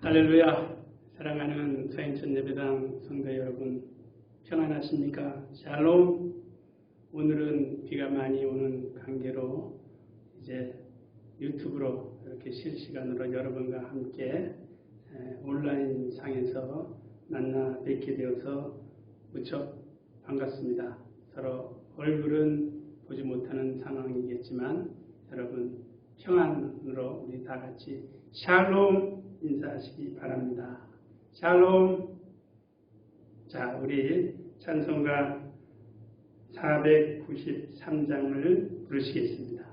할렐루야. 사랑하는 서인천 예배당 성도 여러분, 평안하십니까? 샬롬. 오늘은 비가 많이 오는 관계로 이제 유튜브로 이렇게 실시간으로 여러분과 함께 온라인 상에서 만나 뵙게 되어서 무척 반갑습니다. 서로 얼굴은 보지 못하는 상황이겠지만 여러분 평안으로 우리 다 같이 샬롬 인사하시기 바랍니다. 샬롬. 자, 우리 찬송가 493장을 부르시겠습니다.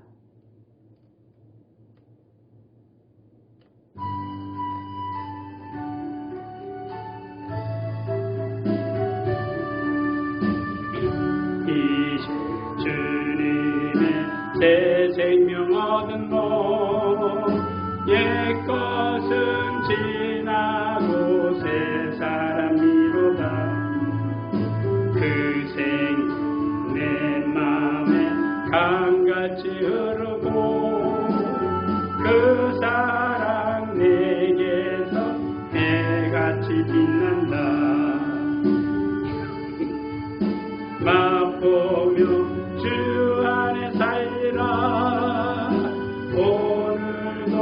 이제 주님의 새 생명 얻은 몸 옛것은 지나고 새 사람이로다. 그 생명 내 맘에 강같이 흐르고 그 사랑 내게서 해같이 빛난다. 맛보며 주 안에 살리라. 오늘도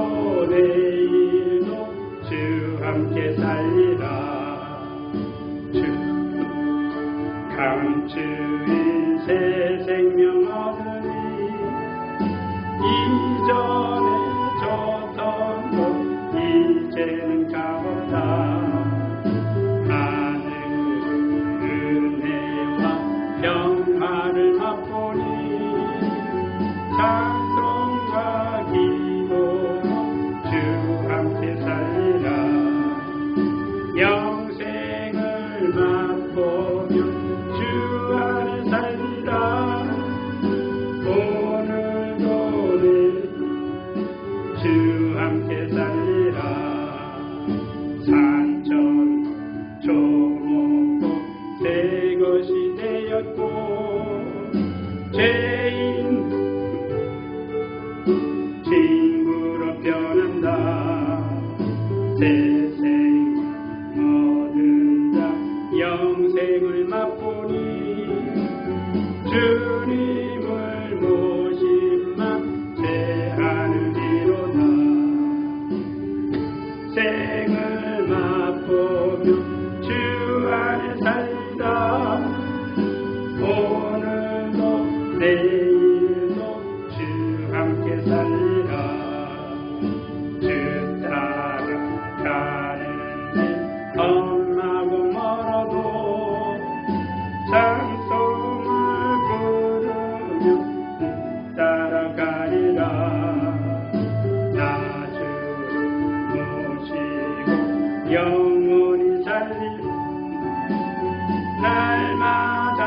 내일도 주 함께 살리라. 주 감추인 새 생명 얻으니 이전에 줬던 것 이제는 값없다. 하늘 은혜와 평화를 맛보니 찬송과 기도로 주 함께 살리라. 영생을 맛보며 주 안에 살리라. 오늘도 내일도 주 함께 살리라. 산천 조목고 새 것이 되었고 죄인 친구로 변한다. 세생 모든 자 영생을 맛보니 주님을 모심만 새 하늘이로다. 생을 맛보며 주 안에 살다. 오늘도 내일도 주 함께 살리라. 주 따라가는데 험하고 멀어도 찬송을 부르며 따라가리라. 나 주 모시고 영원히 살리라. 날마다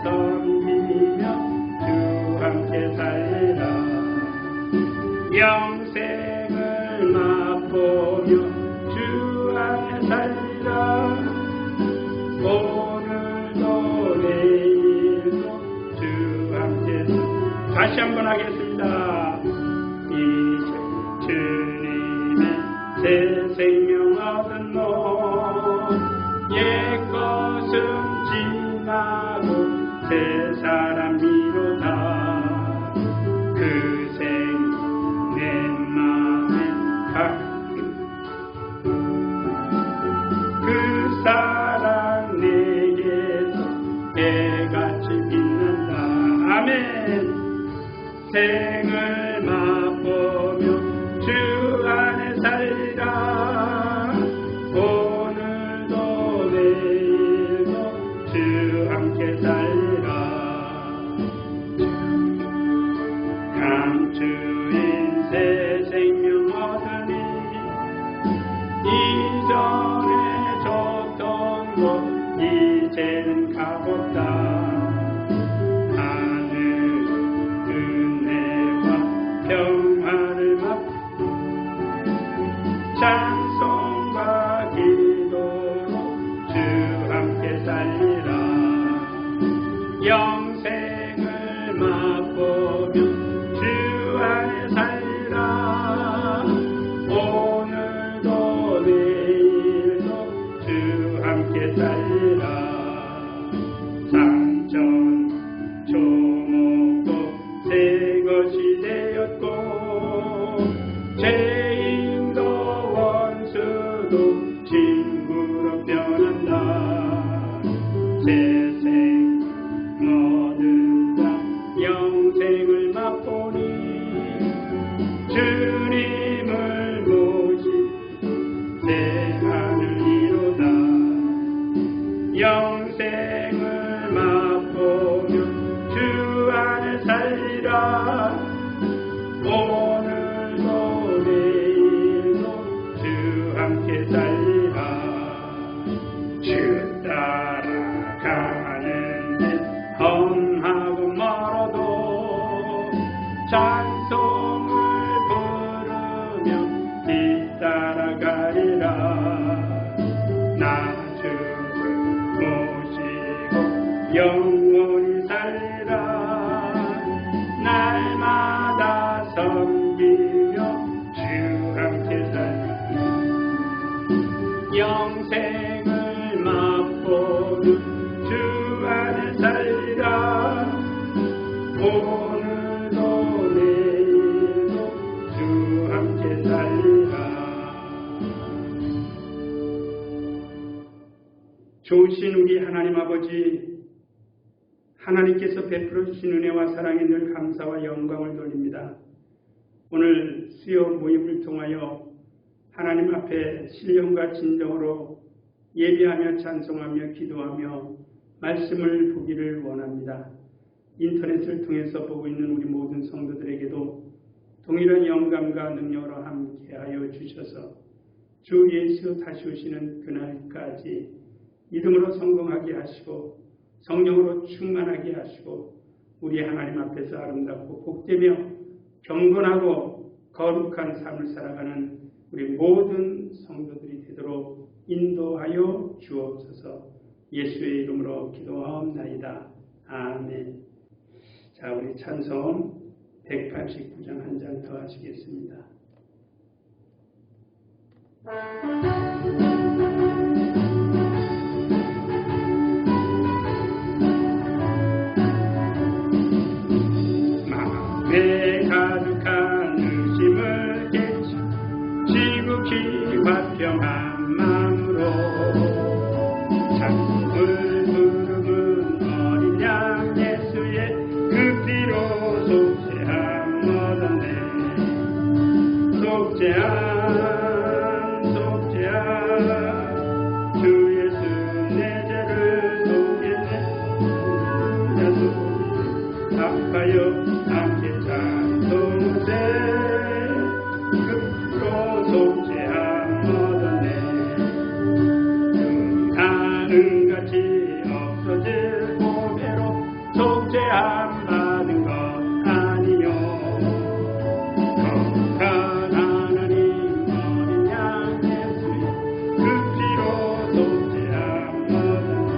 섬기며 주 함께 살리라. 영생을 맛보며 주 안에 살리라. 오늘도 내일도 주 함께 다시 한번 하겠습니다. 이제 주님의 새 생명 얻은 몸 옛것은 지나고 새 사람이로다. 그 생 내 맘에 그 사랑 내게서 해같이 빛난다. 영생을 맛보며 주 안에 살리라. 오늘도 내일도 주 함께 살리라. 감추인 새 생명 얻으니 이전에 줬던 것 이제는 값없다. 하늘 은혜와 평화를 맛보 찬송과 기도로 주 함께 살리라. 영생을 맛보며 주 안에 살리라. 오늘도 내일도 주 함께 살리라. 산천 조목도 새 것이 되었고 죄인도 원수도 친구로 변한다. 새생 얻은 자 영생을 맛보니 주님을 모시 새 하늘 이루다. 영생을 맛보며 주 안에 살리라. 오늘도 내일도 주 함께 살리라. 주 따라가는 길 험하고 멀어도 찬송을 부르며 뒤따라가리라. 나 주를 모시고 영원히 살리라. 날마다 섬기며 주 함께 살리라. 영생을 맛보며 주 안에 살리라. 오늘도 내일도 주 함께 살리라. 좋으신 우리 하나님 아버지, 하나님께서 베풀어 주신 은혜와 사랑에 늘 감사와 영광을 돌립니다. 오늘 수요 모임을 통하여 하나님 앞에 신령과 진정으로 예배하며 찬송하며 기도하며 말씀을 보기를 원합니다. 인터넷을 통해서 보고 있는 우리 모든 성도들에게도 동일한 영감과 능력으로 함께하여 주셔서 주 예수 다시 오시는 그날까지 믿음으로 성공하게 하시고 성령으로 충만하게 하시고 우리 하나님 앞에서 아름답고 복되며 경건하고 거룩한 삶을 살아가는 우리 모든 성도들이 되도록 인도하여 주옵소서. 예수의 이름으로 기도하옵나이다. 아멘. 자, 우리 찬송 189장 한 장 더 하시겠습니다. 마음에 가득한 의심을 깨치 지극히 화평한 마음으로 찬송을 부르는 어린 양 예수의 그 피로 속죄함 얻었네. 속죄함 주 예수 내 죄를 속겠네. 아파요 함께 찬송하세. 그 피로 속죄함 얻었네. 하늘같이 없어질 보배로 속죄함 받은 것 아니요. 거룩한 하나님 어린 양 예수의 그 피로 속죄함 얻었네.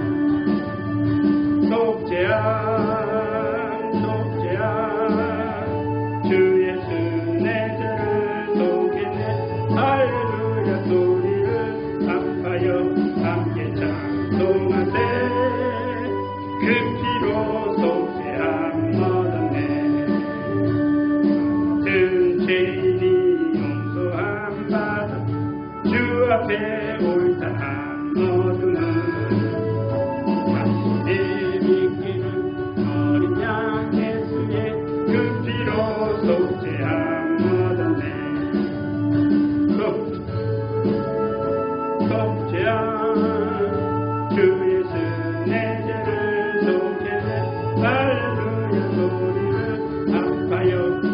속죄함 주 예수 내 죄를 속겠네. 할렐루야 소리를 아파요 함께 찬송하세. 그 피로 속죄함 할렐루야 소리를 아파요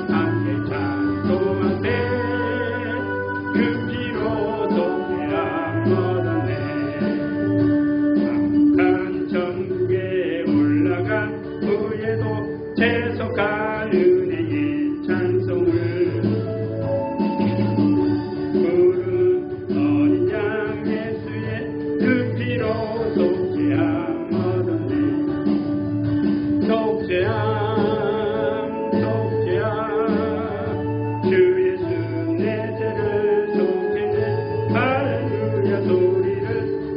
함께 찬송하세 그 피로 속죄함 얻었네 악한 천국에 올라간 후에도 계속할 은혜의 찬송을 푸른 어린 양 예수의 그 피로 속죄함 얻었네 속죄함 주 예수 내 죄를 속죄네 할렐루야 소리를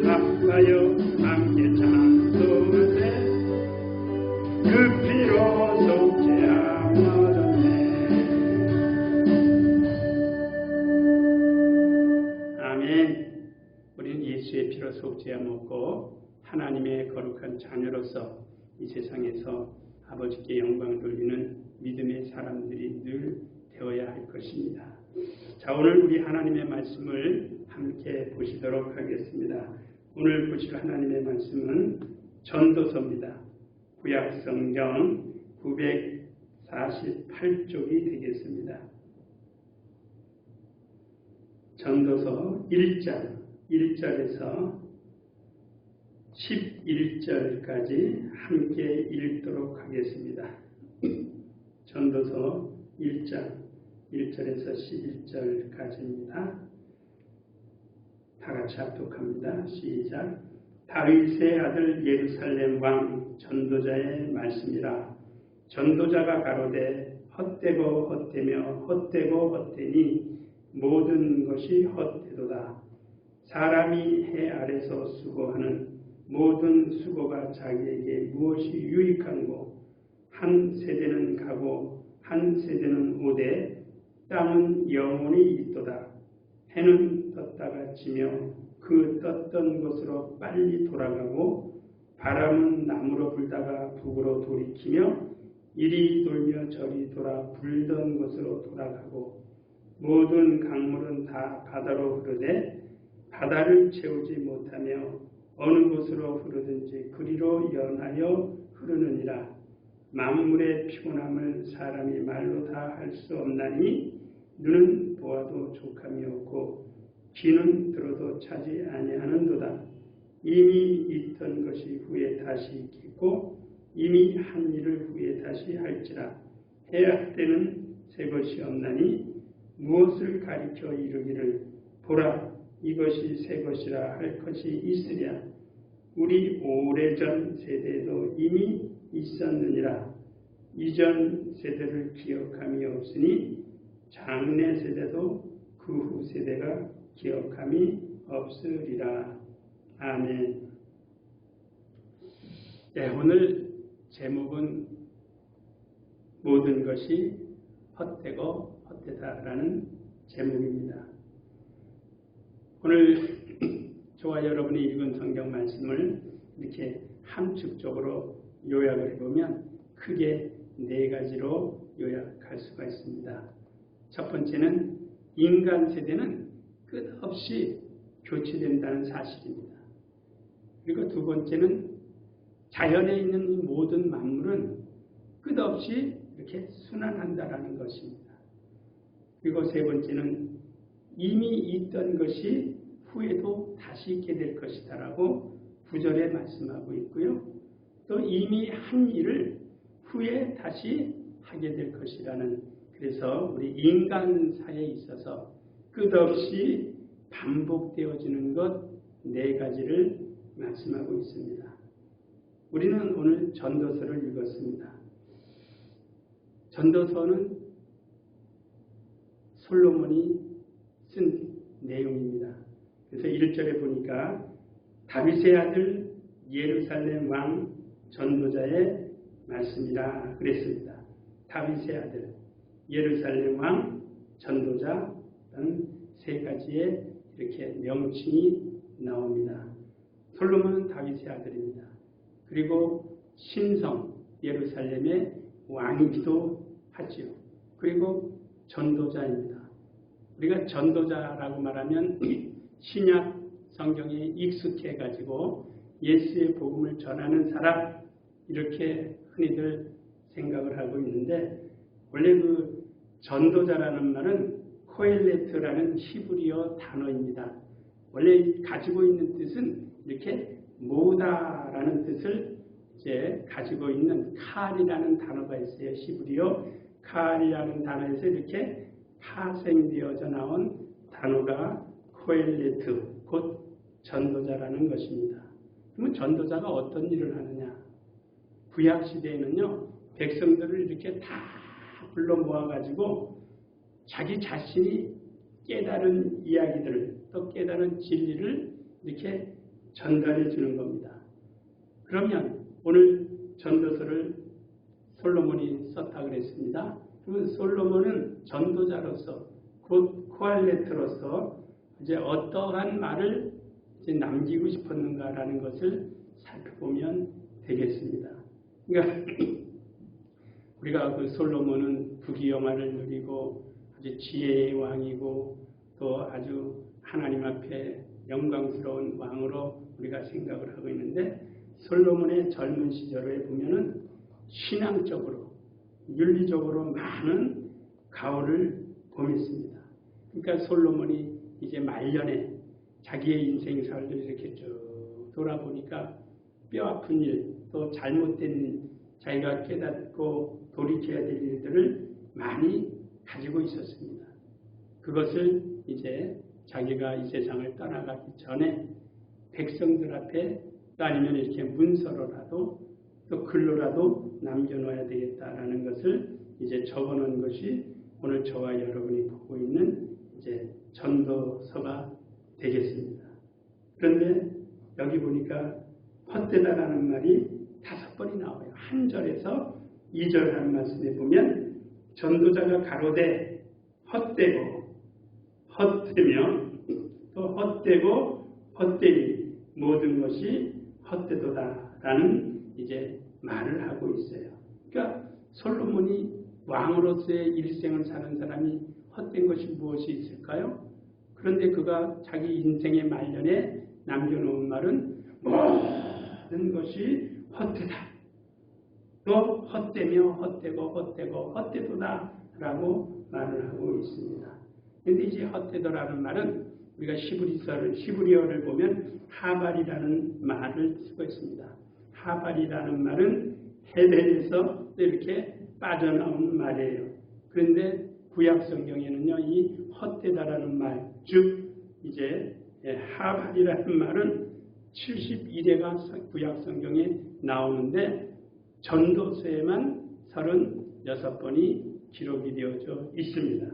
아파요 함께 찬송하세 그 피로 속죄함 얻었네 아멘. 우리는 예수의 피로 속죄함 얻고 하나님의 거룩한 자녀로서 이 세상에서 아버지께 영광을 돌리는 믿음의 사람들이 늘 되어야 할 것입니다. 자, 오늘 우리 하나님의 말씀을 함께 보시도록 하겠습니다. 오늘 보실 하나님의 말씀은 전도서입니다. 구약 성경 948쪽이 되겠습니다. 전도서 1절에서 11절까지 함께 읽도록 하겠습니다. 전도서 1절에서 11절까지입니다. 다 같이 합독합니다. 시작. 다윗의 아들 예루살렘 왕 전도자의 말씀이라. 전도자가 가로되 헛되고 헛되며 헛되고 헛되니 모든 것이 헛되도다. 사람이 해 아래서 수고하는 모든 수고가 자기에게 무엇이 유익한고 한 세대는 가고 한 세대는 오되 땅은 영원히 있도다. 해는 떴다가 지며 그 떴던 곳으로 빨리 돌아가고 바람은 남으로 불다가 북으로 돌이키며 이리 돌며 저리 돌아 불던 곳으로 돌아가고 모든 강물은 다 바다로 흐르되 바다를 채우지 못하며 어느 곳으로 흐르든지 그리로 연하여 흐르느니라. 만물의 피곤함을 사람이 말로 다 할 수 없나니 눈은 보아도 족함이 없고 귀는 들어도 차지 아니하는도다. 이미 있던 것이 후에 다시 있겠고 이미 한 일을 후에 다시 할지라. 해야 할 때는 새 것이 없나니 무엇을 가리켜 이르기를 보라 이것이 새 것이라 할 것이 있으랴. 우리 오래전 세대에도 이미 있었느니라. 이전 세대를 기억함이 없으니 장래 세대도 그 후 세대가 기억함이 없으리라. 아멘. 네, 오늘 제목은 모든 것이 헛되고 헛되다라는 제목입니다. 오늘 저와 여러분이 읽은 성경 말씀을 이렇게 함축적으로 요약을 해보면 크게 네 가지로 요약할 수가 있습니다. 첫 번째는 인간 세대는 끝없이 교체된다는 사실입니다. 그리고 두 번째는 자연에 있는 이 모든 만물은 끝없이 이렇게 순환한다라는 것입니다. 그리고 세 번째는 이미 있던 것이 후에도 다시 있게 될 것이다라고 9절에 말씀하고 있고요. 또 이미 한 일을 후에 다시 하게 될 것이라는, 그래서 우리 인간사에 있어서 끝없이 반복되어지는 것 네 가지를 말씀하고 있습니다. 우리는 오늘 전도서를 읽었습니다. 전도서는 솔로몬이 쓴 내용입니다. 그래서 1절에 보니까 다윗의 아들 예루살렘 왕 전도자의 말씀이라 그랬습니다. 다윗의 아들 예루살렘 왕 전도자라는 세 가지의 이렇게 명칭이 나옵니다. 솔로몬은 다윗의 아들입니다. 그리고 신성 예루살렘의 왕이기도 하지요. 그리고 전도자입니다. 우리가 전도자라고 말하면 신약 성경에 익숙해 가지고 예수의 복음을 전하는 사람 이렇게 흔히들 생각을 하고 있는데 원래 그 전도자라는 말은 코엘레트라는 히브리어 단어입니다. 원래 가지고 있는 뜻은 이렇게 모다라는 뜻을 이제 가지고 있는 칼이라는 단어가 있어요. 히브리어 칼이라는 단어에서 이렇게 파생되어져 나온 단어가 코엘레트, 곧 전도자라는 것입니다. 그러면 전도자가 어떤 일을 하느냐? 구약 시대에는요, 백성들을 이렇게 다 불러 모아가지고 자기 자신이 깨달은 이야기들을 또 깨달은 진리를 이렇게 전달해 주는 겁니다. 그러면 오늘 전도서를 솔로몬이 썼다 그랬습니다. 그러면 솔로몬은 전도자로서 곧 코알레트로서 이제 어떠한 말을 이제 남기고 싶었는가라는 것을 살펴보면 되겠습니다. 그러니까 우리가 그 솔로몬은 부귀영화를 누리고 아주 지혜의 왕이고 또 아주 하나님 앞에 영광스러운 왕으로 우리가 생각을 하고 있는데 솔로몬의 젊은 시절에 보면은 신앙적으로 윤리적으로 많은 가오를 범했습니다. 그러니까 솔로몬이 이제 말년에 자기의 인생사를 이렇게 쭉 돌아보니까 뼈아픈 일, 또 잘못된 일, 자기가 깨닫고 돌이켜야 될 일들을 많이 가지고 있었습니다. 그것을 이제 자기가 이 세상을 떠나가기 전에 백성들 앞에 또 아니면 이렇게 문서로라도 또 글로라도 남겨놓아야 되겠다라는 것을 이제 적어놓은 것이 오늘 저와 여러분이 보고 있는 이제 전도서가 되겠습니다. 그런데 여기 보니까 헛되다라는 말이 5번이 나와요. 한 절에서 2절 한 말씀에 보면 전도자가 가로되 헛되고 헛되며 또 헛되고 헛되니 모든 것이 헛되도다라는 이제 말을 하고 있어요. 그러니까 솔로몬이 왕으로서의 일생을 사는 사람이 헛된 것이 무엇이 있을까요? 그런데 그가 자기 인생의 말년에 남겨놓은 말은 모든 것이 헛되다. 또 헛되며 헛되고 헛되고 헛되도다 라고 말을 하고 있습니다. 그런데 이제 헛되도라는 말은 우리가 히브리어를 보면 하발이라는 말을 쓰고 있습니다. 하발이라는 말은 헤벨에서 이렇게 빠져나온 말이에요. 그런데 구약 성경에는요, 이 헛되다라는 말, 즉 이제 하발이라는 말은 71회가 구약 성경에 나오는데 전도서에만 36번이 기록이 되어져 있습니다.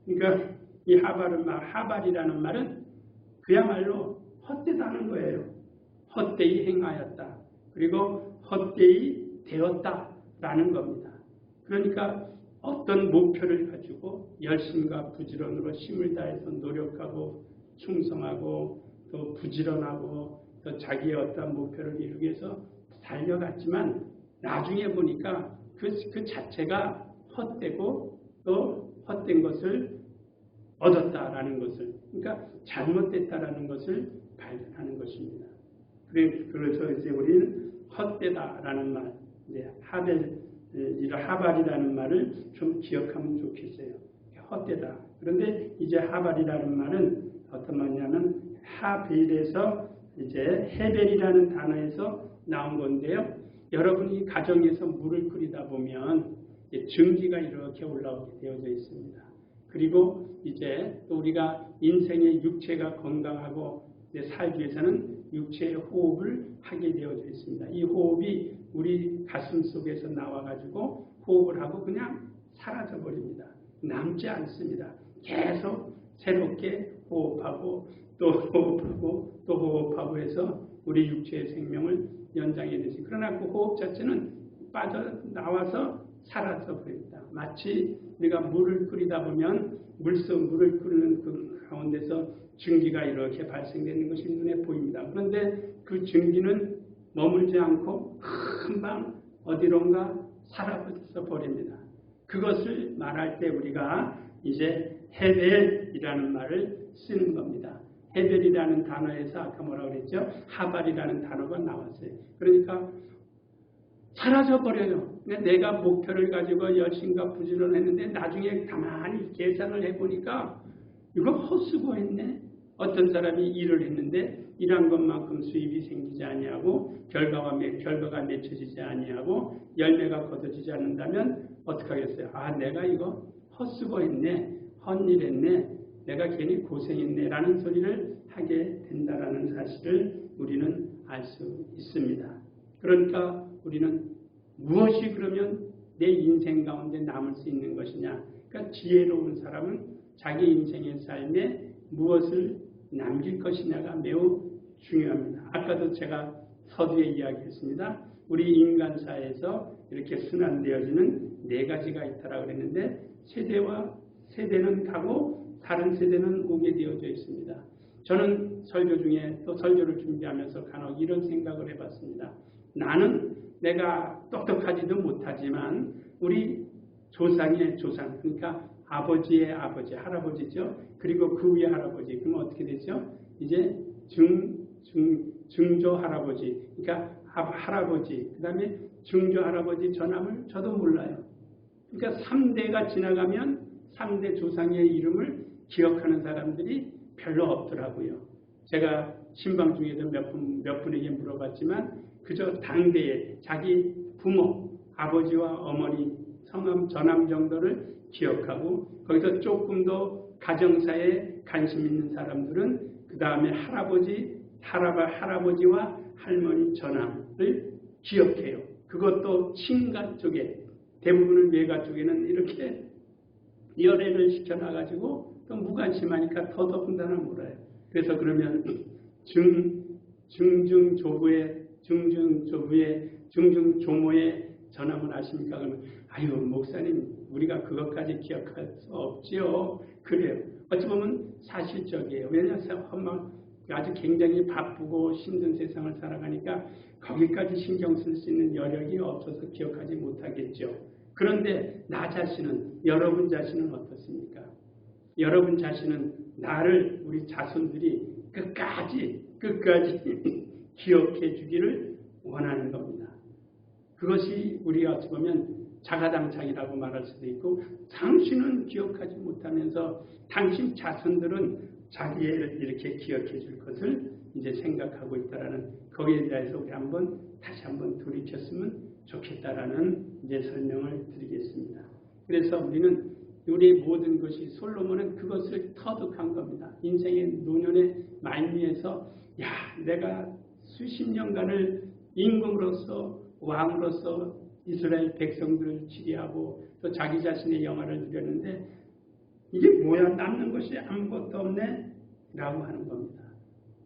그러니까 이 하발이라는 말은 그야말로 헛되다는 거예요. 헛되이 행하였다. 그리고 헛되이 되었다라는 겁니다. 그러니까 어떤 목표를 가지고 열심과 부지런으로 힘을 다해서 노력하고 충성하고 또 부지런하고 또 자기의 어떤 목표를 이루기 위해서 달려갔지만 나중에 보니까 그 자체가 헛되고 또 헛된 것을 얻었다라는 것을, 그러니까 잘못됐다라는 것을 발견하는 것입니다. 그래서 이제 우리는 헛되다라는 말, 이제 하발이라는 말을 좀 기억하면 좋겠어요. 헛되다. 그런데 이제 하발이라는 말은 어떤 말이냐면 하벨에서 이제 헤벨이라는 단어에서 나온 건데요. 여러분이 가정에서 물을 끓이다 보면 증기가 이렇게 올라오게 되어져 있습니다. 그리고 이제 또 우리가 인생의 육체가 건강하고 살기 위해서는 육체의 호흡을 하게 되어져 있습니다. 이 호흡이 우리 가슴 속에서 나와가지고 호흡을 하고 그냥 사라져 버립니다. 남지 않습니다. 계속 새롭게 호흡하고 또 호흡하고 또 호흡하고 해서 우리 육체의 생명을 연장해 되지. 그러나 그 호흡 자체는 빠져나와서 사라져 버립니다. 마치 우리가 물을 끓이다 보면 물을 끓이는 그 가운데서 증기가 이렇게 발생되는 것이 눈에 보입니다. 그런데 그 증기는 머물지 않고 금방 어디론가 사라져 버립니다. 그것을 말할 때 우리가 이제 헤벨이라는 말을 쓰는 겁니다. 헤벨이라는 단어에서 아까 뭐라고 그랬죠? 하발이라는 단어가 나왔어요. 그러니까 사라져버려요. 내가 목표를 가지고 열심과 부지런을 했는데 나중에 가만히 계산을 해보니까 이거 헛수고했네. 어떤 사람이 일을 했는데 일한 것만큼 수입이 생기지 아니하고 결과가 맺혀지지 아니하고 열매가 거둬지지 않는다면 어떻게 하겠어요? 아, 내가 이거 헛수고했네, 헛일했네, 내가 괜히 고생했네 라는 소리를 하게 된다라는 사실을 우리는 알 수 있습니다. 그러니까 우리는 무엇이 그러면 내 인생 가운데 남을 수 있는 것이냐? 그러니까 지혜로운 사람은 자기 인생의 삶에 무엇을 남길 것이냐가 매우 중요합니다. 아까도 제가 서두에 이야기했습니다. 우리 인간사에서 이렇게 순환되어지는 4가지가 있다라고 그랬는데 세대는 가고 다른 세대는 오게 되어져 있습니다. 저는 설교 중에 또 설교를 준비하면서 간혹 이런 생각을 해봤습니다. 나는 내가 똑똑하지도 못하지만 우리 조상의 조상, 그러니까 아버지의 아버지, 할아버지죠. 그리고 그 위에 할아버지. 그러면 어떻게 되죠? 이제 증조 할아버지, 그러니까 할아버지, 그 다음에 증조 할아버지 전함을 저도 몰라요. 그러니까 3대가 지나가면 3대 조상의 이름을 기억하는 사람들이 별로 없더라고요. 제가 신방 중에도 몇 분에게 물어봤지만 그저 당대에 자기 부모, 아버지와 어머니, 성함, 전함 정도를 기억하고 거기서 조금 더 가정사에 관심 있는 사람들은 그 다음에 할아버지와 할머니 전함을 기억해요. 그것도 친가 쪽에, 대부분은 외가 쪽에는 이렇게 열애를 시켜놔가지고 또 무관심하니까 더 더군다나 몰라요. 그래서 그러면 증증조부의 증증조모의 전함을 아십니까? 그러면 아유 목사님 우리가 그것까지 기억할 수 없지요. 그래요. 어찌 보면 사실적이에요. 왜냐하면 아주 굉장히 바쁘고 힘든 세상을 살아가니까 거기까지 신경 쓸 수 있는 여력이 없어서 기억하지 못하겠죠. 그런데 나 자신은, 여러분 자신은 어떻습니까? 여러분 자신은 나를 우리 자손들이 끝까지 기억해 주기를 원하는 겁니다. 그것이 우리가 어찌 보면 자가당착이라고 말할 수도 있고, 당신은 기억하지 못하면서 당신 자손들은 자기를 이렇게 기억해 줄 것을 이제 생각하고 있다라는, 거기에 대해서 우리 다시 한번 돌이켰으면 좋겠다라는 이제 설명을 드리겠습니다. 그래서 우리의 모든 것이, 솔로몬은 그것을 터득한 겁니다. 인생의 노년의 말미에서 내가 수십 년간을 임금으로서 왕으로서 이스라엘 백성들을 치리하고 또 자기 자신의 영화를 누렸는데 이게 뭐야, 남는 것이 아무것도 없네 라고 하는 겁니다.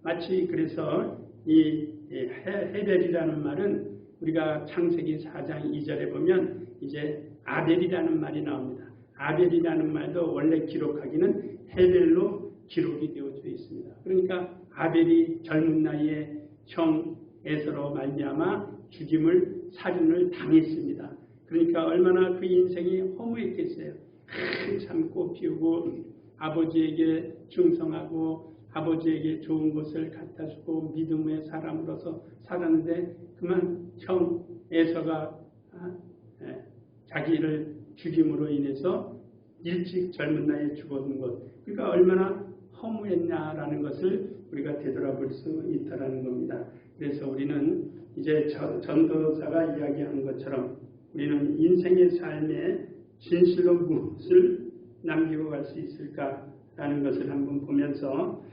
마치 그래서 이 헤벨이라는 말은 우리가 창세기 4장 2절에 보면 이제 아벨이라는 말이 나옵니다. 아벨이라는 말도 원래 기록하기는 헤벨로 기록이 되어져 있습니다. 그러니까 아벨이 젊은 나이에 형 에서로 말미암아 살인을 당했습니다. 그러니까 얼마나 그 인생이 허무했겠어요. 참고 피우고 아버지에게 충성하고 아버지에게 좋은 것을 갖다 주고 믿음의 사람으로서 살았는데 그만 형 에서가 자기를 죽임으로 인해서 일찍 젊은 나이에 죽었는 것, 그러니까 얼마나 허무했냐라는 것을 우리가 되돌아볼 수 있다는 겁니다. 그래서 우리는 이제 전도자가 이야기한 것처럼 우리는 인생의 삶에 진실로 무엇을 남기고 갈 수 있을까라는 것을 한번 보면서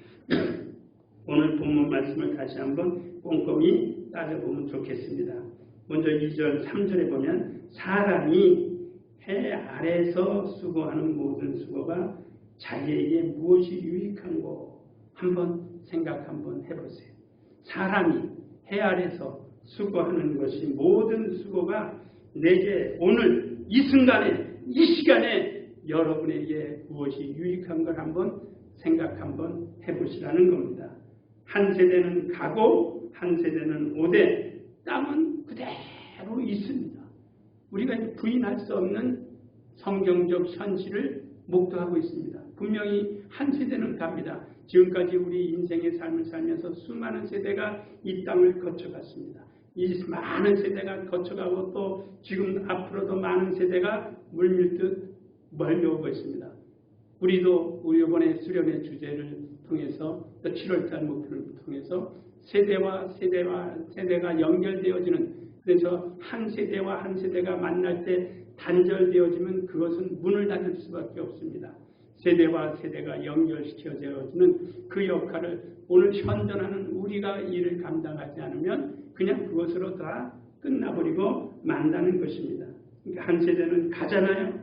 오늘 본문 말씀을 다시 한번 꼼꼼히 따져보면 좋겠습니다. 먼저 2절, 3절에 보면 사람이 해 아래에서 수고하는 모든 수고가 자기에게 무엇이 유익한고 한번 생각 한번 해보세요. 사람이 해 아래에서 수고하는 것이, 모든 수고가 내게 오늘 이 순간에 이 시간에 여러분에게 무엇이 유익한 걸 한번 생각 한번 해보시라는 겁니다. 한 세대는 가고 한 세대는 오되 땅은 그대로 있습니다. 우리가 부인할 수 없는 성경적 현실을 목도하고 있습니다. 분명히 한 세대는 갑니다. 지금까지 우리 인생의 삶을 살면서 수많은 세대가 이 땅을 거쳐갔습니다. 이 많은 세대가 거쳐가고 또 지금 앞으로도 많은 세대가 물밀듯 몰려오고 있습니다. 우리도 우리 이번에 수련의 주제를 통해서 또 7월달 목표를 통해서 세대가 연결되어지는, 그래서 한 세대와 한 세대가 만날 때 단절되어지면 그것은 문을 닫을 수밖에 없습니다. 세대와 세대가 연결시켜져지는 그 역할을 오늘 현존하는 우리가 이를 감당하지 않으면 그냥 그것으로 다 끝나버리고 만다는 것입니다. 그러니까 한 세대는 가잖아요.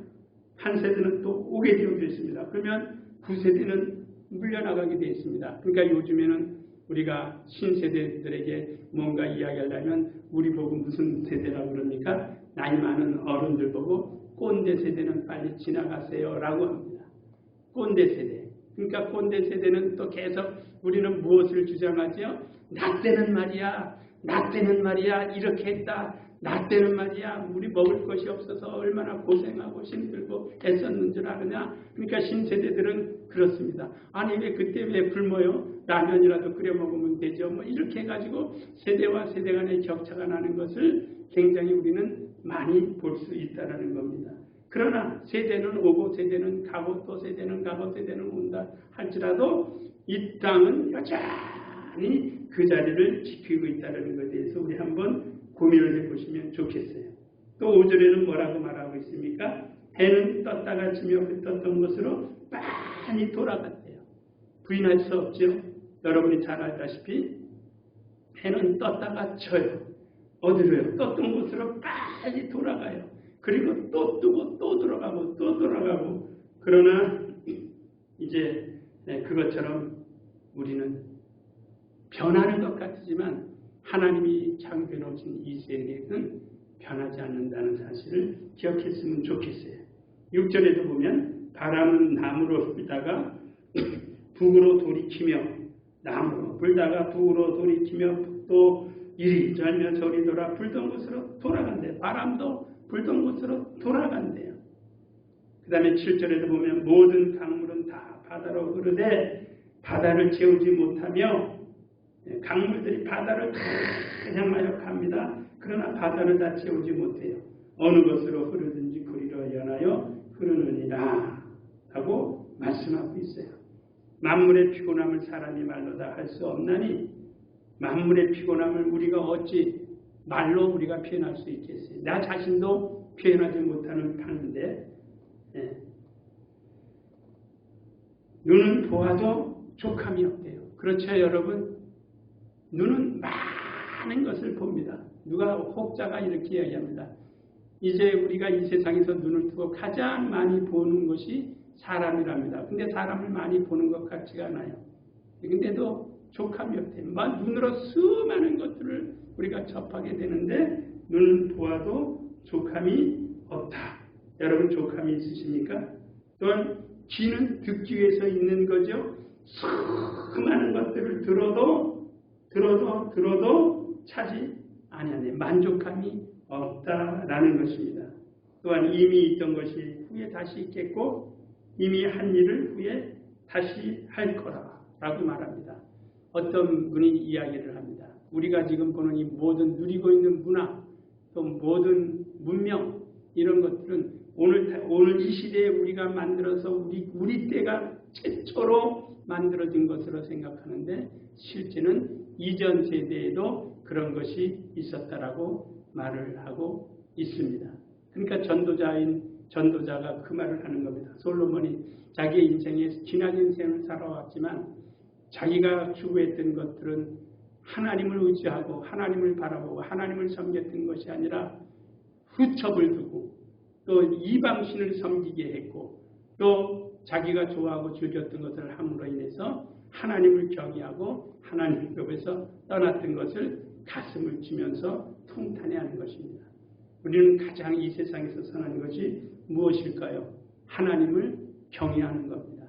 한 세대는 또 오게 되어져 있습니다. 그러면 그 세대는 물려나가게 되어 있습니다. 그러니까 요즘에는 우리가 신세대들에게 뭔가 이야기하려면 우리 보고 무슨 세대라고 그럽니까? 나이 많은 어른들 보고 꼰대 세대는 빨리 지나가세요 라고 합니다. 꼰대 세대. 그러니까 꼰대 세대는 또 계속 우리는 무엇을 주장하죠? 나 때는 말이야 이렇게 했다. 나 때는 말이야 우리 먹을 것이 없어서 얼마나 고생하고 힘들고 애썼는 줄 아느냐. 그러니까 신세대들은 그렇습니다. 아니 왜 그때 왜 굶어요? 라면이라도 끓여 먹으면 되죠. 뭐 이렇게 해가지고 세대와 세대 간의 격차가 나는 것을 굉장히 우리는 많이 볼 수 있다는 겁니다. 그러나 세대는 오고 세대는 가고 또 세대는 가고 세대는 온다 할지라도 이 땅은 여전히 그 자리를 지키고 있다는 것에 대해서 우리 한번 고민을 해보시면 좋겠어요. 또 5절에는 뭐라고 말하고 있습니까? 해는 떴다가 지며 흩떴던 것으로 많이 돌아갔대요. 부인할 수 없죠. 여러분이 잘 알다시피 해는 떴다가 져요. 어디로요? 떴던 곳으로 빨리 돌아가요. 그리고 또 뜨고 또 들어가고 또 돌아가고. 그러나 이제 그것처럼 우리는 변하는 것 같지만 하나님이 창조해 놓으신 이 세계는 변하지 않는다는 사실을 기억했으면 좋겠어요. 6절에도 보면 바람은 나무로 불다가 북으로 돌이키며, 나무로 불다가 북으로 돌이키며 또 이리 저리며 저리 돌아 불던 곳으로 돌아간대요. 바람도 불던 곳으로 돌아간대요. 그 다음에 7절에도 보면 모든 강물은 다 바다로 흐르되 바다를 채우지 못하며, 강물들이 바다를 다 향하여 갑니다. 그러나 바다를 다 채우지 못해요. 어느 곳으로 흐르든지 그리로 연하여 흐르느니라 하고 말씀하고 있어요. 만물의 피곤함을 사람이 말로 다 할 수 없나니, 만물의 피곤함을 우리가 어찌 말로 우리가 표현할 수 있겠어요? 나 자신도 표현하지 못하는 판인데, 눈은 보아도 족함이 없대요. 그렇죠 여러분? 눈은 많은 것을 봅니다. 누가 혹자가 이렇게 이야기합니다. 이제 우리가 이 세상에서 눈을 뜨고 가장 많이 보는 것이 사람이랍니다. 근데 사람을 많이 보는 것 같지가 않아요. 근데도 족함이 없대요. 눈으로 수많은 것들을 우리가 접하게 되는데 눈은 보아도 족함이 없다. 여러분 족함이 있으십니까? 또한 귀는 듣기 위해서 있는 거죠. 수많은 것들을 들어도 차지 아니하네. 만족함이 없다라는 것입니다. 또한 이미 있던 것이 후에 다시 있겠고 이미 한 일을 후에 다시 할 거라고 말합니다. 어떤 분이 이야기를 합니다. 우리가 지금 보는 이 모든 누리고 있는 문화, 또 모든 문명 이런 것들은 오늘 이 시대에 우리가 만들어서 우리 때가 최초로 만들어진 것으로 생각하는데 실제는 이전 세대에도 그런 것이 있었다라고 말을 하고 있습니다. 그러니까 전도자가 그 말을 하는 겁니다. 솔로몬이 자기의 인생에 지난 인생을 살아왔지만 자기가 추구했던 것들은 하나님을 의지하고 하나님을 바라보고 하나님을 섬겼던 것이 아니라 후첩을 두고 또 이방신을 섬기게 했고 또 자기가 좋아하고 즐겼던 것을 함으로 인해서 하나님을 경외하고 하나님 옆에서 떠났던 것을 가슴을 치면서 통탄해하는 것입니다. 우리는 가장 이 세상에서 선한 것이 무엇일까요? 하나님을 경외하는 겁니다.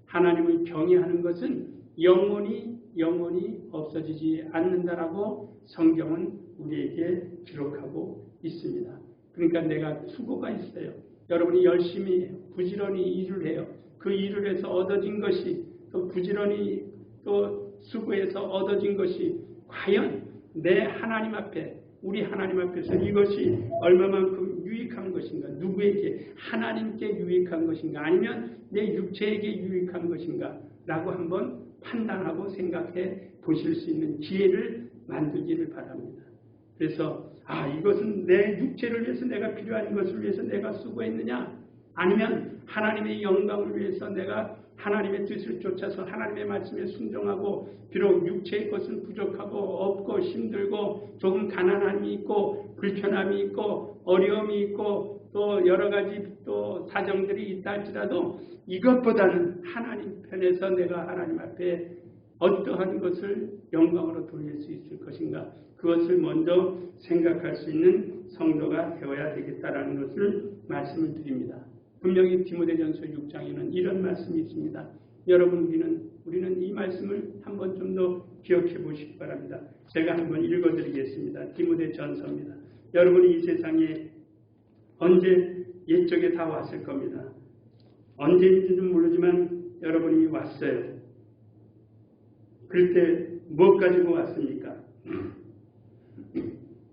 하나님을 경외하는 것은 영원히 없어지지 않는다라고 성경은 우리에게 기록하고 있습니다. 그러니까 내가 수고가 있어요. 여러분이 열심히 해요. 부지런히 일을 해요. 그 일을 해서 얻어진 것이 또 부지런히 또 수고해서 얻어진 것이 과연 내 하나님 앞에 우리 하나님 앞에서 이것이 얼마만큼 유익한 것인가, 누구에게, 하나님께 유익한 것인가, 아니면 내 육체에게 유익한 것인가 라고 한번 판단하고 생각해 보실 수 있는 기회를 만들기를 바랍니다. 그래서 이것은 내 육체를 위해서, 내가 필요한 것을 위해서 내가 수고했느냐, 아니면 하나님의 영광을 위해서 내가 하나님의 뜻을 쫓아서 하나님의 말씀에 순종하고, 비록 육체의 것은 부족하고 없고 힘들고 조금 가난함이 있고 불편함이 있고 어려움이 있고 또 여러 가지 또 사정들이 있다 할지라도, 이것보다는 하나님 편에서 내가 하나님 앞에 어떠한 것을 영광으로 돌릴 수 있을 것인가, 그것을 먼저 생각할 수 있는 성도가 되어야 되겠다라는 것을 말씀을 드립니다. 분명히 디모데전서 6장에는 이런 말씀이 있습니다. 여러분, 우리는 이 말씀을 한번 좀 더 기억해 보시기 바랍니다. 제가 한번 읽어드리겠습니다. 디모데전서입니다. 여러분이 이 세상에 언제 옛적에 다 왔을 겁니다. 언제인지는 모르지만 여러분이 왔어요. 그럴 때 무엇 가지고 왔습니까?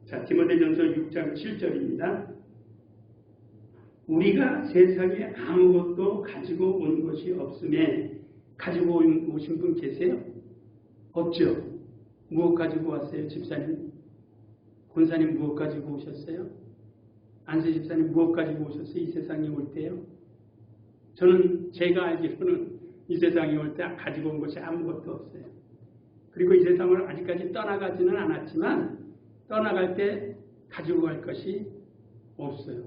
자, 디모데전서 6장 7절입니다. 우리가 세상에 아무것도 가지고 온 것이 없음에, 가지고 오신 분 계세요? 없죠. 무엇 가지고 왔어요? 집사님? 권사님 무엇 가지고 오셨어요? 안세 집사님 무엇 가지고 오셨어요? 이 세상에 올 때요? 저는 제가 알기로는 이 세상에 올 때 가지고 온 것이 아무것도 없어요. 그리고 이 세상을 아직까지 떠나가지는 않았지만 떠나갈 때 가지고 갈 것이 없어요.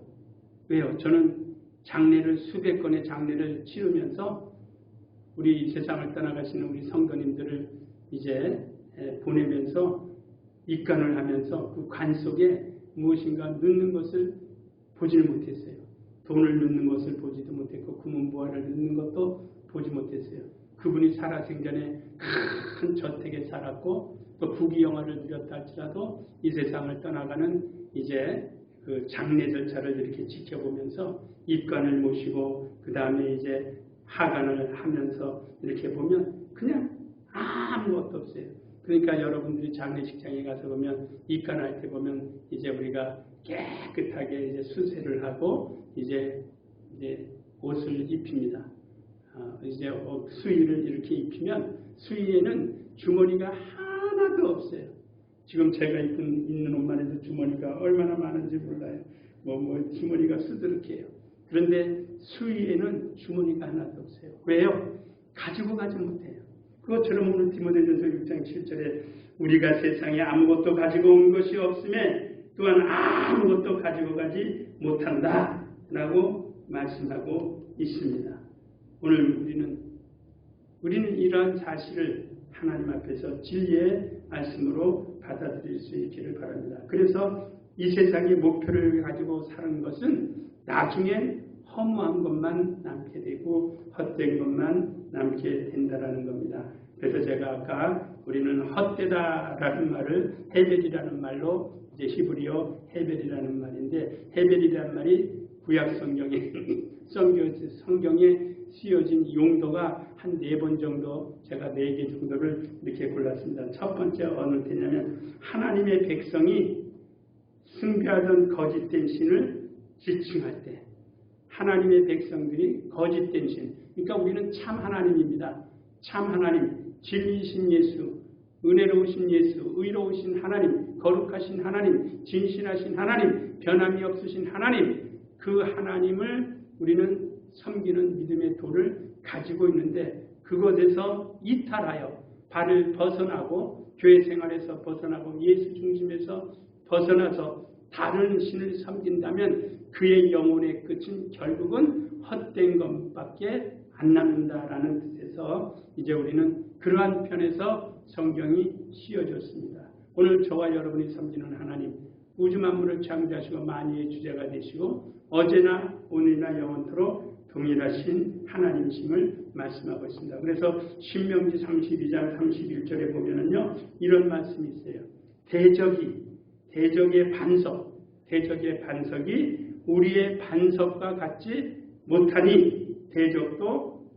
왜요? 저는 장례를, 수백 건의 장례를 치르면서 우리 세상을 떠나가시는 우리 성도님들을 이제 보내면서 입관을 하면서 그 관 속에 무엇인가 넣는 것을 보지를 못했어요. 돈을 넣는 것을 보지도 못했고 금은보화를 넣는 것도 보지 못했어요. 그분이 살아생전에 큰 저택에 살았고 또 부귀영화를 누렸다 할지라도 이 세상을 떠나가는 이제 그 장례 절차를 이렇게 지켜보면서 입관을 모시고 그 다음에 이제 하관을 하면서 이렇게 보면 그냥 아무것도 없어요. 그러니까 여러분들이 장례식장에 가서 보면 입관할 때 보면 이제 우리가 깨끗하게 이제 수세를 하고 이제 옷을 입힙니다. 이제 수의를 이렇게 입히면 수의에는 주머니가 하나도 없어요. 지금 제가 입는 옷만 해도 주머니가 얼마나 많은지 몰라요. 주머니가 수두룩해요. 그런데 수의에는 주머니가 하나도 없어요. 왜요? 가지고 가지 못해요. 그것처럼 오늘 디모데전서 6장 7절에 우리가 세상에 아무것도 가지고 온 것이 없음에 또한 아무것도 가지고 가지 못한다 라고 말씀하고 있습니다. 오늘 우리는 이러한 사실을 하나님 앞에서 진리의 말씀으로 받아들일 수 있기를 바랍니다. 그래서 이 세상의 목표를 가지고 사는 것은 나중에 허무한 것만 남게 되고 헛된 것만 남게 된다라는 겁니다. 그래서 제가 아까 우리는 헛되다라는 말을 헤벨이라는 말로, 이제 히브리어 헤벨이라는 말인데, 헤벨이라는 말이 구약 성경에 쓰여진 용도가 한 4번 정도, 제가 4개 정도를 이렇게 골랐습니다. 첫 번째 어느 때냐면 하나님의 백성이 숭배하던 거짓된 신을 지칭할 때, 하나님의 백성들이 거짓된 신, 그러니까 우리는 참 하나님입니다. 참 하나님, 진리이신 예수, 은혜로우신 예수, 의로우신 하나님, 거룩하신 하나님, 진실하신 하나님, 변함이 없으신 하나님, 그 하나님을 우리는 섬기는 믿음의 도를 가지고 있는데, 그것에서 이탈하여 발을 벗어나고 교회 생활에서 벗어나고 예수 중심에서 벗어나서 다른 신을 섬긴다면 그의 영혼의 끝은 결국은 헛된 것밖에 안 남는다라는 뜻에서 이제 우리는 그러한 편에서 성경이 씌워졌습니다. 오늘 저와 여러분이 섬기는 하나님, 우주 만물을 창조하시고 만유의 주제가 되시고 어제나 오늘이나 영원토록 동일하신 하나님이심을 말씀하고 있습니다. 그래서 신명기 32장 31절에 보면은요, 이런 말씀이 있어요. 대적의 반석이 우리의 반석과 같지 못하니 대적들도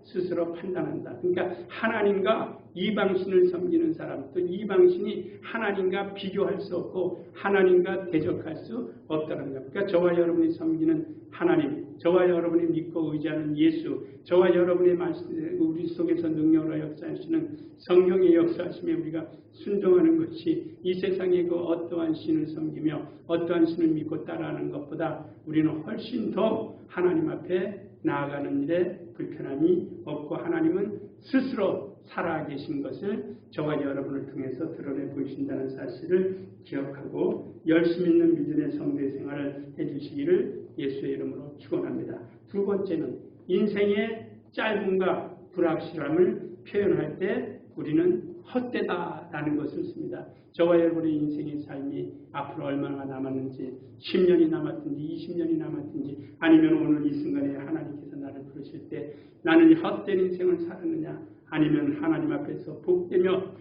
스스로 판단한다. 그러니까 하나님과 이방신을 섬기는 사람, 또 이방신이 하나님과 비교할 수 없고 하나님과 대적할 수 없다는 겁니다. 그러니까 저와 여러분이 섬기는 하나님, 저와 여러분이 믿고 의지하는 예수, 저와 여러분의 말씀, 우리 속에서 능력으로 역사하시는 성령의 역사하심에 우리가 순종하는 것이 이 세상의 그 어떠한 신을 섬기며 어떠한 신을 믿고 따라하는 것보다 우리는 훨씬 더 하나님 앞에 나아가는 일에 불편함이 없고 하나님은 스스로 살아계신 것을 저와 여러분을 통해서 드러내 보이신다는 사실을 기억하고 열심 있는 믿음의 성도의 생활을 해주시기를 예수의 이름으로 축원합니다. 두 번째는 인생의 짧음과 불확실함을 표현할 때 우리는 헛되다라는 것을 씁니다. 저와 여러분의 인생의 삶이 앞으로 얼마나 남았는지 10년이 남았든지 20년이 남았든지 아니면 오늘 이 순간에 하나님께서 나를 부르실 때 나는 헛된 인생을 살았느냐 아니면 하나님 앞에서 복되며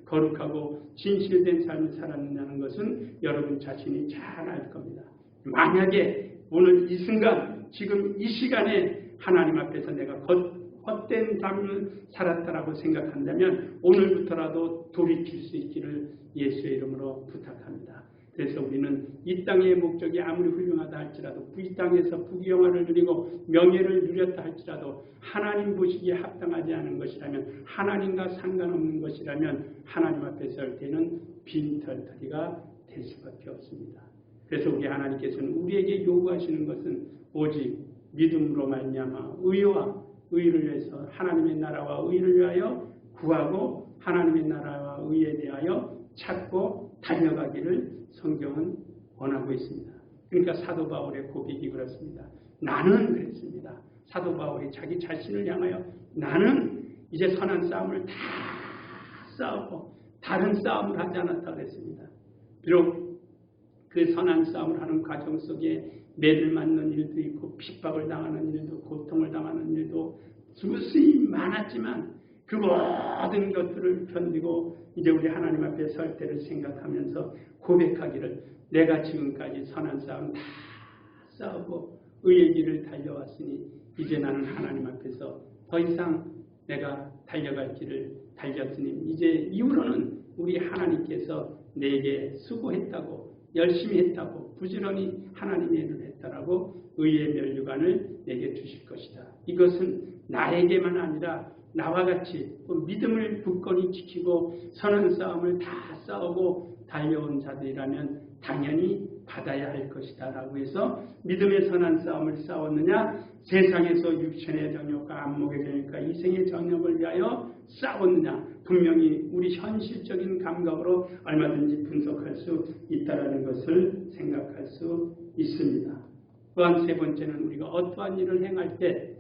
거룩하고 진실된 삶을 살았느냐는 것은 여러분 자신이 잘 알 겁니다. 만약에 오늘 이 순간 지금 이 시간에 하나님 앞에서 내가 헛된 삶을 살았다라고 생각한다면 오늘부터라도 돌이킬 수 있기를 예수의 이름으로 부탁합니다. 그래서 우리는 이 땅의 목적이 아무리 훌륭하다 할지라도 이 땅에서 부귀영화를 누리고 명예를 누렸다 할지라도 하나님 보시기에 합당하지 않은 것이라면 하나님과 상관없는 것이라면 하나님 앞에 설 때는 빈털터리가 될 수밖에 없습니다. 그래서 우리 하나님께서는 우리에게 요구하시는 것은 오직 믿음으로 말미암아 의와 의를 위해서 하나님의 나라와 의를 위하여 구하고 하나님의 나라와 의에 대하여 찾고 달려가기를 성경은 원하고 있습니다. 그러니까 사도 바울의 고백이 그렇습니다. 나는 그랬습니다. 사도 바울이 자기 자신을 향하여 나는 이제 선한 싸움을 다 싸우고 다른 싸움을 하지 않았다고 했습니다. 비록 그 선한 싸움을 하는 과정 속에 매를 맞는 일도 있고 핍박을 당하는 일도 고통을 당하는 일도 수없이 많았지만 그 모든 것들을 견디고 이제 우리 하나님 앞에 설 때를 생각하면서 고백하기를 내가 지금까지 선한 싸움 다 싸우고 의의 길을 달려왔으니 이제 나는 하나님 앞에서 더 이상 내가 달려갈 길을 달렸으니 이제 이후로는 우리 하나님께서 내게 수고했다고 열심히 했다고 부지런히 하나님의 일을 했다라고 의의 면류관을 내게 주실 것이다. 이것은 나에게만 아니라 나와 같이 믿음을 굳건히 지키고 선한 싸움을 다 싸우고 달려온 자들이라면 당연히 받아야 할 것이다 라고 해서 믿음의 선한 싸움을 싸웠느냐 세상에서 육신의 정욕과 안목의 정욕과 이생의 정욕을 위하여 싸웠느냐 분명히 우리 현실적인 감각으로 얼마든지 분석할 수 있다는 것을 생각할 수 있습니다. 또한 세 번째는 우리가 어떠한 일을 행할 때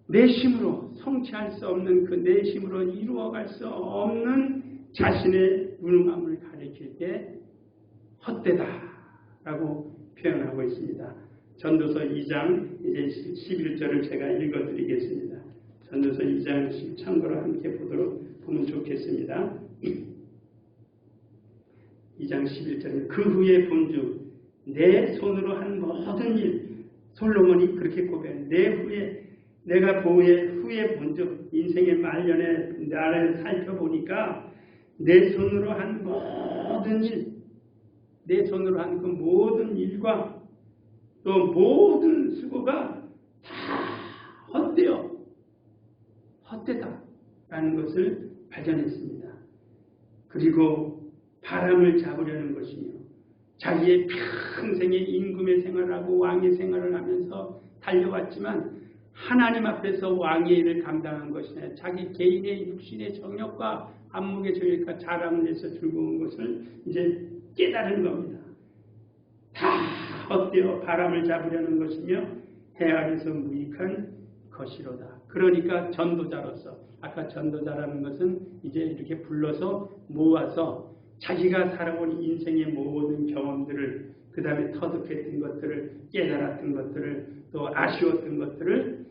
내심으로 성취할 수 없는 그 내심으로 이루어갈 수 없는 자신의 무능함을 가리킬 때 헛되다라고 표현하고 있습니다. 전도서 2장 이제 11절을 제가 읽어드리겠습니다. 전도서 2장 참고로 함께 보면 좋겠습니다. 2장 11절은 그 후에 본즉 내 손으로 한 모든 일 솔로몬이 그렇게 고백해 내 후에 내가 후에 본즉 인생의 말년에 나를 살펴보니까 내 손으로 한 모든 일 내 손으로 한 그 모든 일과 또 모든 수고가 다 헛되다라는 것을 발견했습니다. 그리고 바람을 잡으려는 것이며 자기의 평생의 임금의 생활하고 왕의 생활을 하면서 달려왔지만 하나님 앞에서 왕의 일을 감당한 것이냐 자기 개인의 육신의 정욕과 안목의 정욕과 자랑을 내서 즐거운 것을 이제 깨달은 겁니다. 다 헛되어 바람을 잡으려는 것이며 해 아래서 무익한 것이로다. 그러니까 전도자로서 아까 전도자라는 것은 이제 이렇게 불러서 모아서 자기가 살아온 인생의 모든 경험들을 그 다음에 터득했던 것들을 깨달았던 것들을 또 아쉬웠던 것들을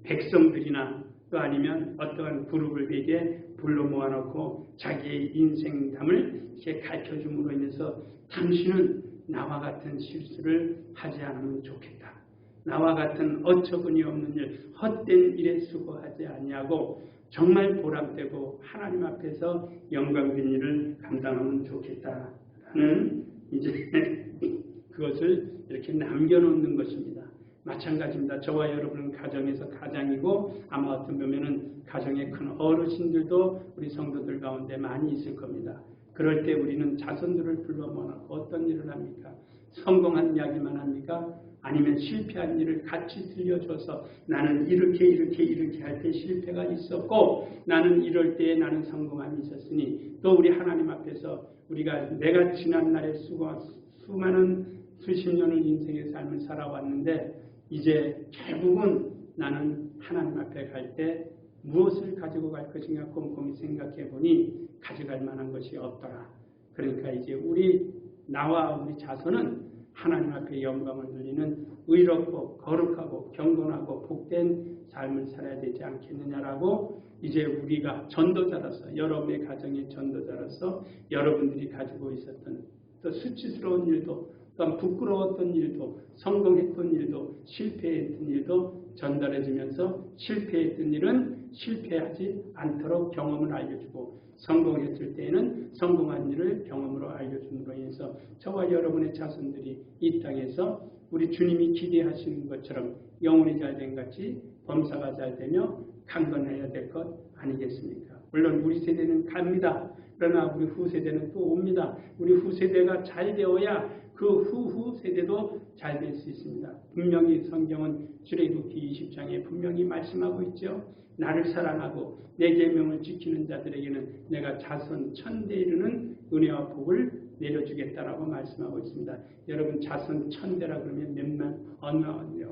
백성들이나 또 아니면 어떠한 그룹을 되게 불러 모아놓고 자기의 인생담을 이렇게 가르쳐줌으로 인해서 당신은 나와 같은 실수를 하지 않으면 좋겠다. 나와 같은 어처구니 없는 일, 헛된 일에 수고하지 아니하고 정말 보람되고 하나님 앞에서 영광된 일을 감당하면 좋겠다라는 이제 그것을 이렇게 남겨놓는 것입니다. 마찬가지입니다. 저와 여러분은 가정에서 가장이고 아마 어떤 보면은 가정의 큰 어르신들도 우리 성도들 가운데 많이 있을 겁니다. 그럴 때 우리는 자손들을 불러 모아놓고 어떤 일을 합니까? 성공한 이야기만 합니까? 아니면 실패한 일을 같이 들려줘서 나는 이렇게 할 때 실패가 있었고 나는 이럴 때에 나는 성공함이 있었으니 또 우리 하나님 앞에서 우리가 내가 지난날에 수많은 수십 년을 인생의 삶을 살아왔는데 이제 결국은 나는 하나님 앞에 갈 때 무엇을 가지고 갈 것인가 꼼꼼히 생각해 보니 가져갈 만한 것이 없더라. 그러니까 이제 나와 우리 자손은 하나님 앞에 영광을 돌리는 의롭고 거룩하고 경건하고 복된 삶을 살아야 되지 않겠느냐라고 이제 우리가 전도자로서 여러분의 가정의 전도자로서 여러분들이 가지고 있었던 또 수치스러운 일도 또한 부끄러웠던 일도 성공했던 일도 실패했던 일도 전달해주면서 실패했던 일은 실패하지 않도록 경험을 알려주고 성공했을 때에는 성공한 일을 경험으로 알려줌으로 인해서 저와 여러분의 자손들이 이 땅에서 우리 주님이 기대하시는 것처럼 영혼이 잘된 같이 범사가 잘되며 강건해야 될 것 아니겠습니까? 물론 우리 세대는 갑니다. 그러나 우리 후세대는 또 옵니다. 우리 후세대가 잘 되어야 그 후후 세대도 잘 될 수 있습니다. 분명히 성경은 출애굽기 20장에 분명히 말씀하고 있죠. 나를 사랑하고 내 계명을 지키는 자들에게는 내가 자손 천대에 이르는 은혜와 복을 내려주겠다라고 말씀하고 있습니다. 여러분 자손 천대라 그러면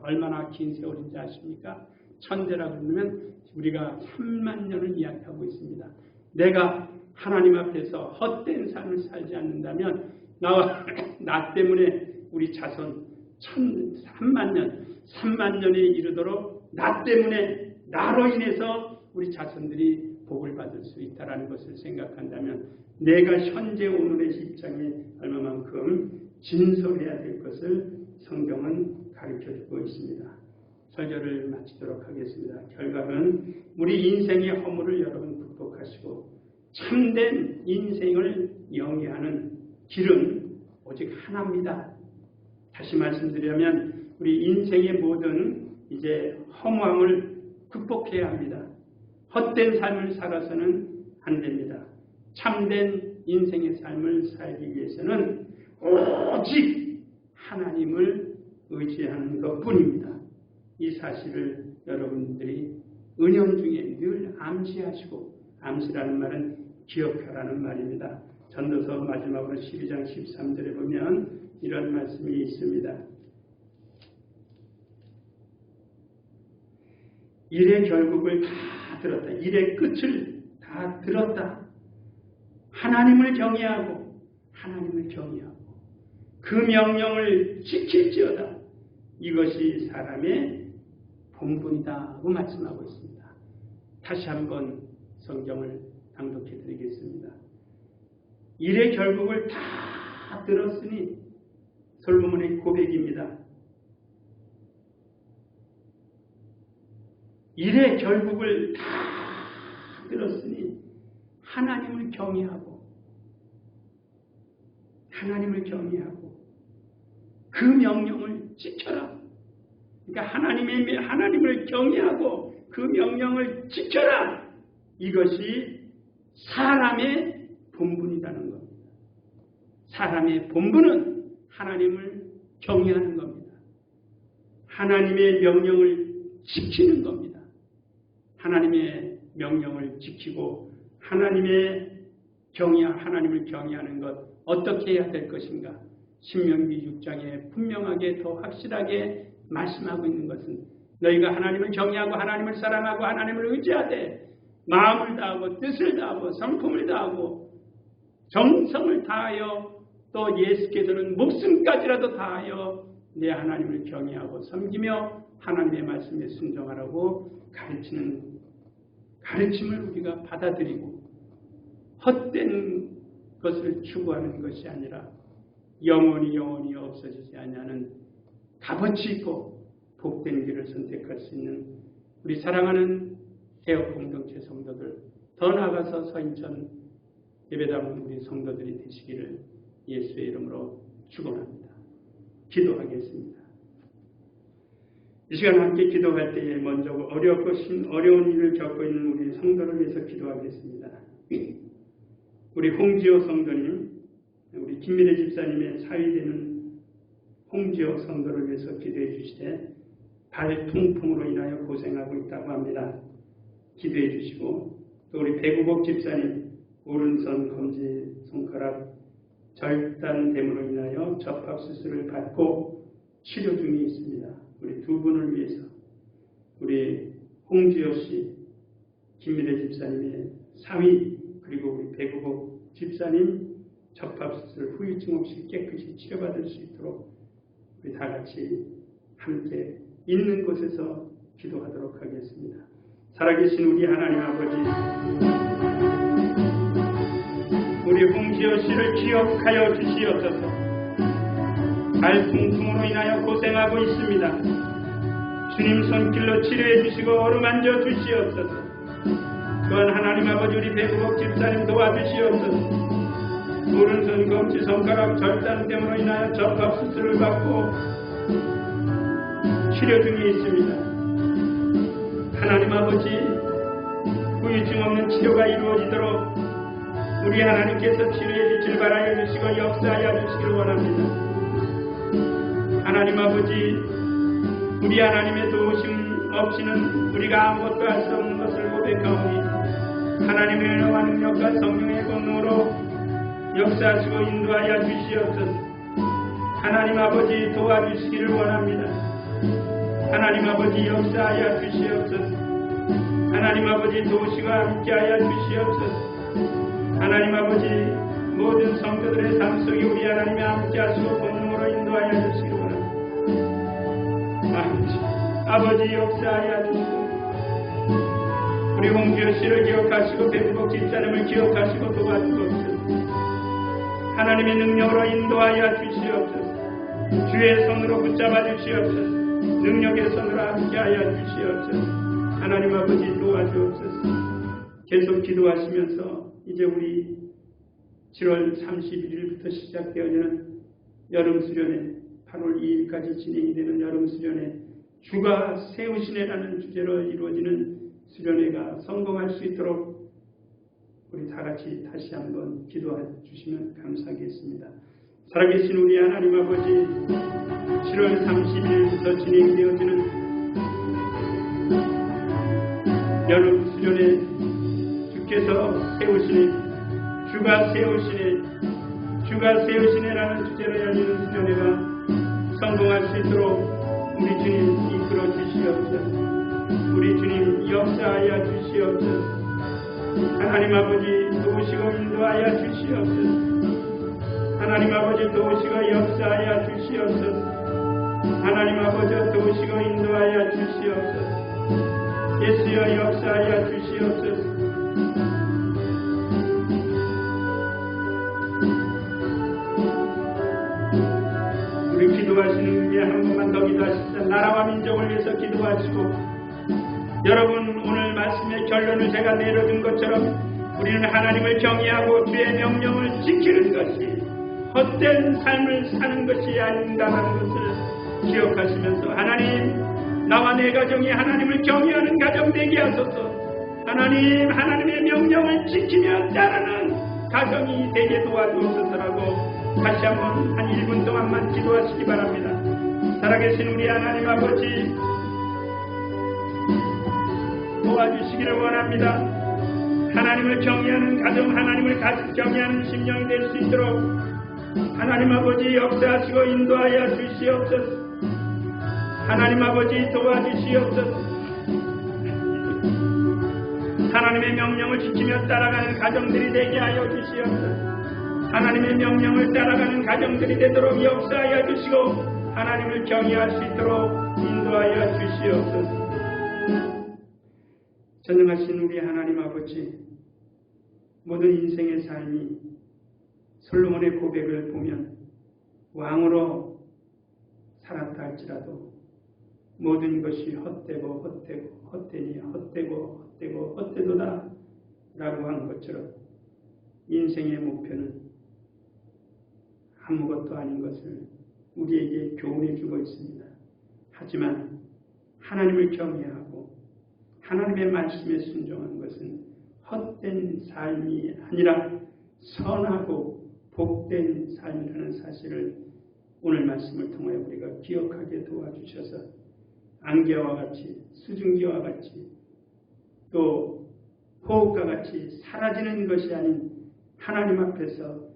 얼마나 긴 세월인지 아십니까? 천대라 그러면 우리가 3만 년을 이야기하고 있습니다. 내가 하나님 앞에서 헛된 삶을 살지 않는다면 나 때문에 우리 자손 3만 년에 이르도록 나 때문에 나로 인해서 우리 자손들이 복을 받을 수 있다는 것을 생각한다면 내가 현재 오늘의 입장에 얼마만큼 진솔해야 될 것을 성경은 가르쳐주고 있습니다. 설교를 마치도록 하겠습니다. 결과는 우리 인생의 허물을 여러분 극복하시고 참된 인생을 영위하는 길은 오직 하나입니다. 다시 말씀드리면 우리 인생의 모든 이제 허무함을 극복해야 합니다. 헛된 삶을 살아서는 안 됩니다. 참된 인생의 삶을 살기 위해서는 오직 하나님을 의지하는 것뿐입니다. 이 사실을 여러분들이 은연중에 늘 암시하시고 암시라는 말은 기억하라는 말입니다. 전도서 마지막으로 12장 13절에 보면 이런 말씀이 있습니다. 일의 결국을 다 들었다. 일의 끝을 다 들었다. 하나님을 경외하고 그 명령을 지킬지어다. 이것이 사람의 본분이다고 말씀하고 있습니다. 다시 한번 성경을 낭독해 드리겠습니다. 일의 결국을 다 들었으니 솔로몬의 고백입니다. 일의 결국을 다 들었으니 하나님을 경외하고 그 명령을 지켜라. 그러니까 하나님을 경외하고 그 명령을 지켜라. 이것이 사람의 본분이라는 겁니다. 사람의 본분은 하나님을 경외하는 겁니다. 하나님의 명령을 지키는 겁니다. 하나님의 명령을 지키고 하나님을 경외하는 것 어떻게 해야 될 것인가? 신명기 6장에 분명하게 더 확실하게 말씀하고 있는 것은 너희가 하나님을 경외하고 하나님을 사랑하고 하나님을 의지하되 마음을 다하고 뜻을 다하고 성품을 다하고 정성을 다하여 또 예수께서는 목숨까지라도 다하여 내 하나님을 경외하고 섬기며 하나님의 말씀에 순종하라고 가르침을 우리가 받아들이고 헛된 것을 추구하는 것이 아니라 영원히 없어지지 않는 값어치 있고 복된 길을 선택할 수 있는 우리 사랑하는 개혁 공동체 성도들, 더 나아가서 서인천 예배당 우리 성도들이 되시기를 예수의 이름으로 축원합니다. 기도하겠습니다. 이 시간 함께 기도할 때에 먼저 어려운 일을 겪고 있는 우리 성도를 위해서 기도하겠습니다. 우리 홍지호 성도님, 우리 김미래 집사님의 사위되는 홍지호 성도를 위해서 기도해 주시되 발 통풍으로 인하여 고생하고 있다고 합니다. 기도해 주시고, 또 우리 배구복 집사님 오른손 검지 손가락 절단됨으로 인하여 접합수술을 받고 치료 중에 있습니다. 우리 두 분을 위해서 우리 홍지호 씨, 김미래 집사님의 사위, 그리고 우리 배구복 집사님 접합수술 후유증 없이 깨끗이 치료받을 수 있도록 우리 다 같이 함께 있는 곳에서 기도하도록 하겠습니다. 살아계신 우리 하나님 아버지, 우리 홍지호 씨를 기억하여 주시옵소서. 발통풍으로 인하여 고생하고 있습니다. 주님 손길로 치료해 주시고 어루만져 주시옵소서. 또한 하나님 아버지, 우리 배구복 집사님 도와주시옵소서. 오른손 검지 손가락 절단됨으로 인하여 접합수술을 받고 치료 중에 있습니다. 하나님 아버지, 후유증 없는 치료가 이루어지도록 우리 하나님께서 치료해 주시길 바라여 주시고 역사하여 주시길 원합니다. 하나님 아버지, 우리 하나님의 도우심 없이는 우리가 아무것도 할 수 없는 것을 고백하오니 하나님의 은혜와 능력과 성령의 권능으로 역사하시고 인도하여 주시옵소서. 하나님 아버지, 도와주시기를 원합니다. 하나님 아버지, 역사하여 주시옵소서. 하나님 아버지, 도우시고 함께하여 주시옵소서. 하나님 아버지, 모든 성도들의 삶 속에 우리 하나님이 함께하시고 권능으로 인도하여 주시기를 원합니다. 아버지, 역사하여 주시옵소서. 우리 홍지호 씨를 기억하시고 배구복 집사님을 기억하시고 도와주옵소서. 하나님의 능력으로 인도하여 주시옵소서. 주의 손으로 붙잡아 주시옵소서. 능력의 손으로 함께하여 주시옵소서. 하나님 아버지, 도와주옵소서. 계속 기도하시면서 이제 우리 7월 31일부터 시작되어지는 여름수련회, 8월 2일까지 진행이 되는 여름수련회, 주가 세우시네라는 주제로 이루어지는 수련회가 성공할 수 있도록 우리 다 같이 다시 한번 기도해 주시면 감사하겠습니다. 살아계신 우리 하나님 아버지, 7월 30일부터 진행이 되어지는 여름 수련회, 주께서 세우시네, 주가 세우시네라는 주제로 열리는 수련회가 성공할 수 있도록 우리 주님 이끌어 주시옵소서. 우리 주님 역사하여 주시옵소서. 하나님 아버지, 도우시고 인도하여 주시옵소서. 하나님 아버지, 도우시고 역사하여 주시옵소서. 하나님 아버지, 도우시고 인도하여 주시옵소서. 예수여, 역사하여 주시옵소서. 우리 기도하시는 게 한 번만 더 기도하십시다. 나라와 민족을 위해서 기도하시고, 여러분, 오늘 말씀의 결론을 제가 내려준 것처럼 우리는 하나님을 경외하고 주의 명령을 지키는 것이 헛된 삶을 사는 것이 아닌다는 것을 기억하시면서, 하나님, 나와 내 가정이 하나님을 경외하는 가정 되게 하소서. 하나님, 하나님의 명령을 지키며 따르는 가정이 되게 도와주옵소서라고 다시 한번 한 1분 동안만 기도하시기 바랍니다. 살아계신 우리 하나님 아버지, 도와주시기를 원합니다. 하나님을 경외하는 가정, 하나님을 경외하는 심령이 될 수 있도록 하나님 아버지 역사하시고 인도하여 주시옵소서. 하나님 아버지 도와주시옵소서. 하나님의 명령을 지키며 따라가는 가정들이 되게 하여 주시옵소서. 하나님의 명령을 따라가는 가정들이 되도록 역사하여 주시고 하나님을 경외할 수 있도록 인도하여 주시옵소서. 전능하신 우리 하나님 아버지, 모든 인생의 삶이 솔로몬의 고백을 보면 왕으로 살았다 할지라도 모든 것이 헛되니 헛되도다 라고 한 것처럼 인생의 목표는 아무것도 아닌 것을 우리에게 교훈해 주고 있습니다. 하지만 하나님을 경외하고 하나님의 말씀에 순종한 것은 헛된 삶이 아니라 선하고 복된 삶이라는 사실을 오늘 말씀을 통하여 우리가 기억하게 도와주셔서 안개와 같이 수증기와 같이 또 호흡과 같이 사라지는 것이 아닌 하나님 앞에서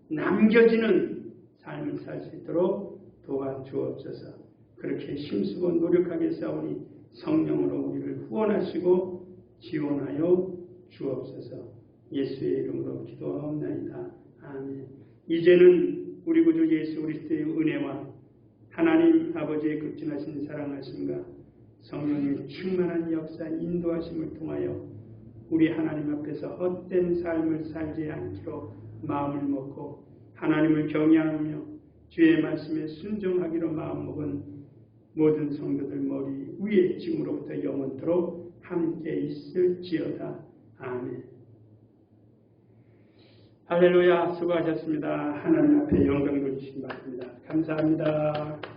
남겨지는 삶을 살 수 있도록 도와주옵소서. 그렇게 힘쓰고 노력하게 싸우니 성령으로 우리를 후원하시고 지원하여 주옵소서. 예수의 이름으로 기도하옵나이다. 아멘. 이제는 우리 구주 예수 그리스도의 은혜와 하나님 아버지의 극진하신 사랑하심과 성령의 충만한 역사 인도하심을 통하여 우리 하나님 앞에서 헛된 삶을 살지 않기로 마음을 먹고 하나님을 경외하며 주의 말씀에 순종하기로 마음먹은 모든 성도들 머리 위에 지금으로부터 영원토록 함께 있을지어다. 아멘. 할렐루야. 수고하셨습니다. 하나님 앞에 영광 돌리시기 바랍니다. 감사합니다.